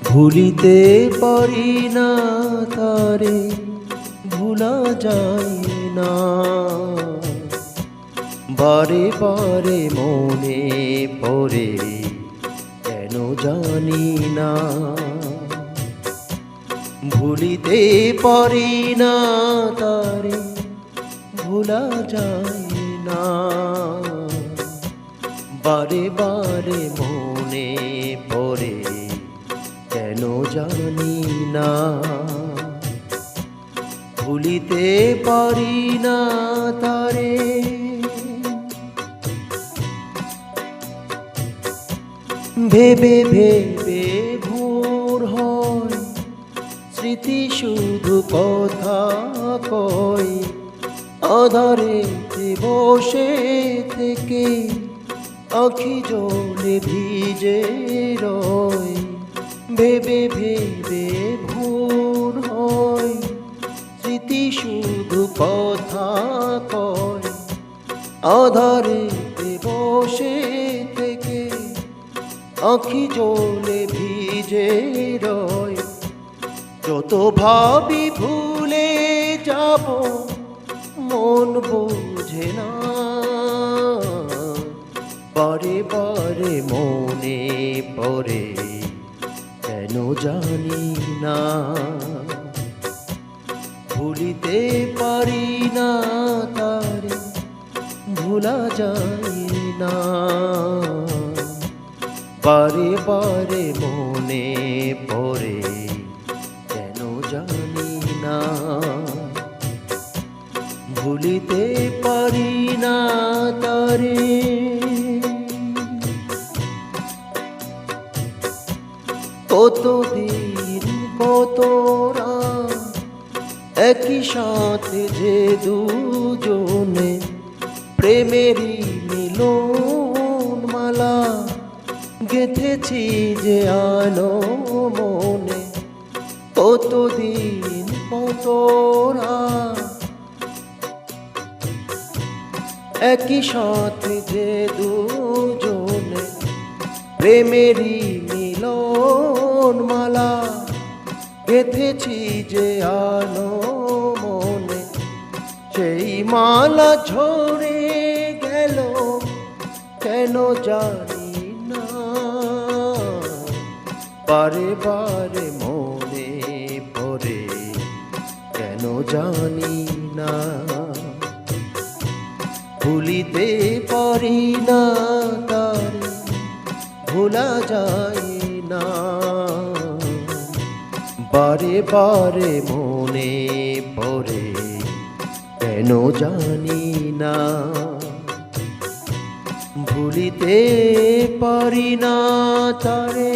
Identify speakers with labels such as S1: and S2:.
S1: ভুলিতে পারি না তারে, ভুলা যায় না। বারে বারে মনে পড়ে, কেন জানি না। ভুলিতে পারি না তারে, ভুলা যায় না। বারে বারে মনে পড়ে, কেন জানি না। ভুলিতে পারি না তারে। ভেবে ভেবে ভোর হয়, স্মৃতি শুধু কথা কয়। আধারে বসে থেকে আখি জলে ভিজে রয়। ভেবে ভেবে ভোর হয়, স্মৃতি শুধু কথা কয়। আধারে বসে থেকে আখি জলে ভিজে রয়। যত ভাবি ভুলে যাব, মন বোঝে না। বারে বারে মনে পড়ে, কেন জানি না। ভুলিতে পারি না তারে, ভুলা যায় না। বারে বারে মনে পড়ে, কেন জানি না। ভুলিতে পারি না তারে। কতদিন কত রাত একই সাথে যে দুজনে, প্রেমেরই মিলন মালা গেঁথেছি যে আলো মনে। কতদিন কত রাত একই সাথে যে দুজনে, প্রেমেরই মিলন মালা গেঁথেছি যে আলো মনে। সেই মালা ঝরে গেল, কেন জানি না। বারে বারে মনে পড়ে, কেন জানি না। ভুলিতে পারি না তারে, ভোলা যায় না। বারে বারে মনে পড়ে, কেন জানি না। ভুলিতে পারি না তারে।